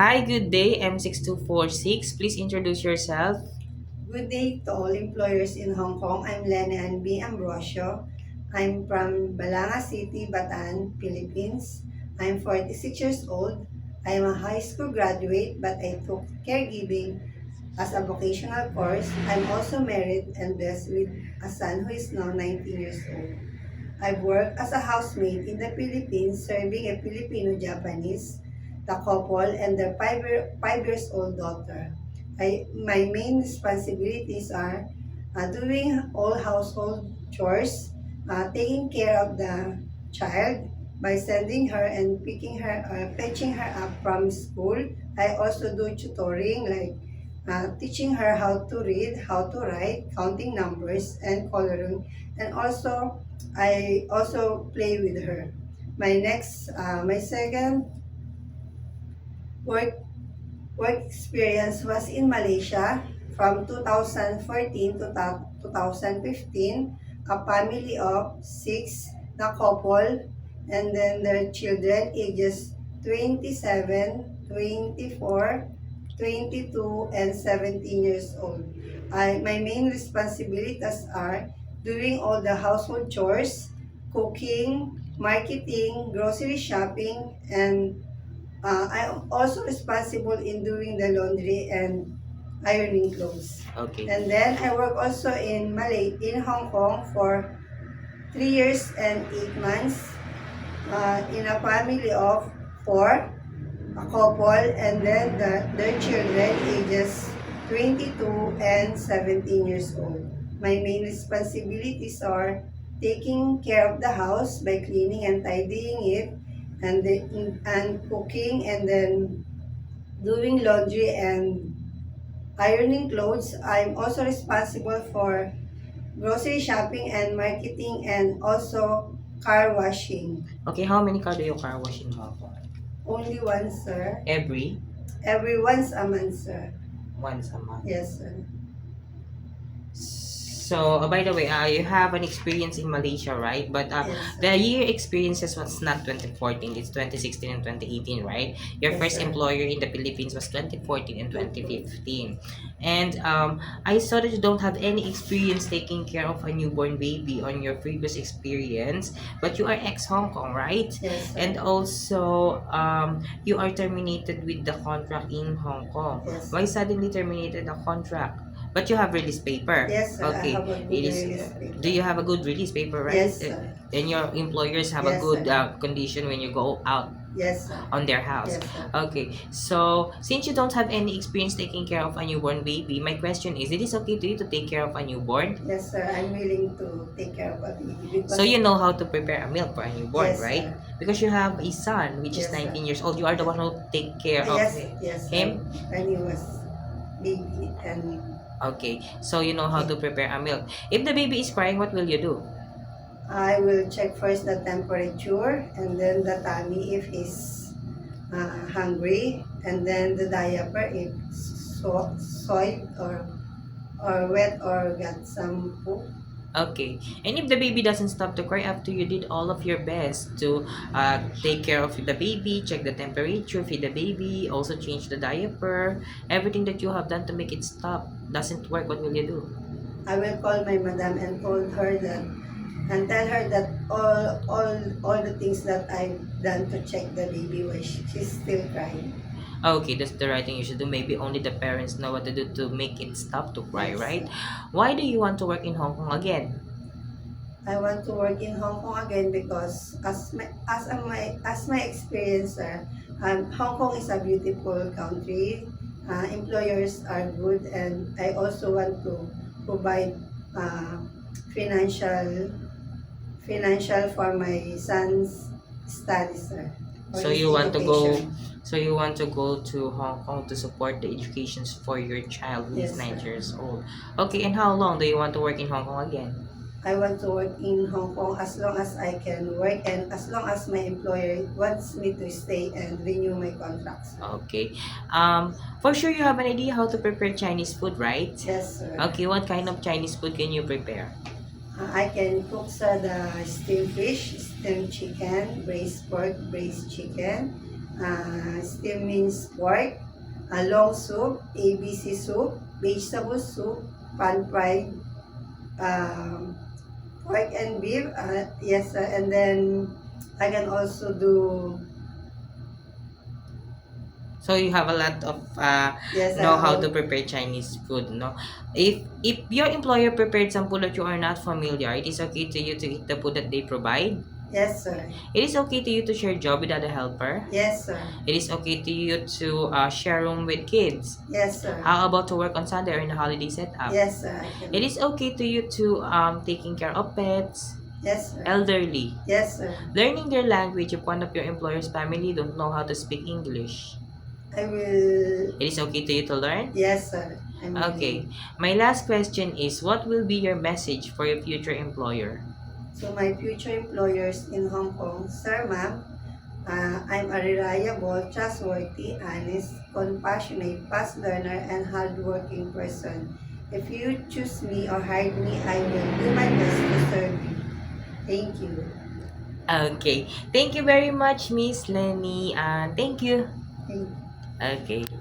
Hi, good day, M6246. Please introduce yourself. Good day to all employers in Hong Kong. I'm Lene and B. Ambrosio. I'm from Balanga City, Bataan, Philippines. I'm 46 years old. I am a high school graduate, but I took caregiving as a vocational course. I'm also married and blessed with a son who is now 19 years old. I've worked as a housemaid in the Philippines, serving a Filipino-Japanese, the couple, and their 5 years old daughter. My main responsibilities are doing all household chores, taking care of the child by sending her and picking her, fetching her up from school. I also do tutoring, like teaching her how to read, how to write, counting numbers, and coloring. And also, I also play with her. My second work work experience was in Malaysia from 2014 to 2015. A family of six, the couple, and then their children ages 27, 24, 22, and 17 years old. My main responsibilities are doing all the household chores, cooking, marketing, grocery shopping, and I'm also responsible in doing the laundry and ironing clothes. Okay. And then I work also in Hong Kong for 3 years and 8 months in a family of four, a couple, and then their children ages 22 and 17 years old. My main responsibilities are taking care of the house by cleaning and tidying it, and cooking, and then doing laundry and ironing clothes. I'm also responsible for grocery shopping and marketing, and also car washing. Okay, how many car do you car wash in Hong Kong? Only one, sir. Every Every once a month, sir. once a month. Yes, sir. So, by the way, you have an experience in Malaysia, right? But Yes, sir. the year experiences was not 2014, it's 2016 and 2018, right? Your Yes, first sir. employer in the Philippines was 2014 and 2015. And I saw that you don't have any experience taking care of a newborn baby on your previous experience, but you are ex-Hong Kong, right? Yes, sir. And also, you are terminated with the contract in Hong Kong. Yes, Why sir. suddenly terminated the contract? But you have release paper. Yes, sir. I Okay. have a good It is. release paper. Do you have a good release paper, right? Yes, sir. And your employers have a Yes, good sir. condition when you go out Yes, sir. on their house. Yes, sir. Okay. So since you don't have any experience taking care of a newborn baby, my question is: it is okay to you to take care of a newborn? Yes, sir. I'm willing to take care of a baby because So you know how to prepare a meal for a newborn, yes, right? sir. Because you have a son which is Yes, sir. 19 years old. You are the one who take care of Yes, yes, sir. him. When he was baby, and Okay. So you know how to prepare a meal. If the baby is crying, what will you do? I will check first the temperature, and then the tummy if he's hungry, and then the diaper if soiled or wet or got some poop. Okay. And if the baby doesn't stop to cry after you did all of your best to take care of the baby, check the temperature, feed the baby, also change the diaper, everything that you have done to make it stop doesn't work, what will you do? I will call my madam and tell her that all the things that I've done to check the baby while she's still crying. Okay, that's the right thing you should do. Maybe only the parents know what to do to make it stop to cry, Yes, right? sir. Why do you want to work in Hong Kong again? I want to work in Hong Kong again because as my experience, Hong Kong is a beautiful country. Employers are good, and I also want to provide uh, financial financial for my son's studies, sir, for So his you want to go education. so you want to go to Hong Kong to support the educations for your child who is Yes, 9 sir. years old. Okay, and how long do you want to work in Hong Kong again? I want to work in Hong Kong as long as I can work, and as long as my employer wants me to stay and renew my contracts. Okay. For sure you have an idea how to prepare Chinese food, right? Yes, sir. Okay, what kind of Chinese food can you prepare? I can cook the steamed fish, steamed chicken, braised pork, braised chicken, steamed minced pork, long soup, ABC soup, vegetable soup, pan-fried pork and beef. Yes, sir. And then I can also do, So you have a lot of yes, know how to prepare Chinese food, no? If your employer prepared some food that you are not familiar, it is okay to you to eat the food that they provide. yes, sir. It is okay to you to share job with other helper. Yes, sir. It is okay to you to share room with kids. Yes, sir. How about to work on Sunday or in a holiday setup? Yes, sir. I can. It is okay to you to taking care of pets, Yes, sir. elderly. Yes, sir. Learning their language if one of your employer's family don't know how to speak English. I will. It is okay to you to learn? Yes, sir. I'm Okay. My last question is, what will be your message for your future employer? So my future employers in Hong Kong, sir, ma'am, I'm a reliable, trustworthy, honest, compassionate, fast learner, and hardworking person. If you choose me or hire me, I will do my best to serve you. Thank you. Okay. Thank you very much, Miss Lenny. And thank you. Thank you. Okay.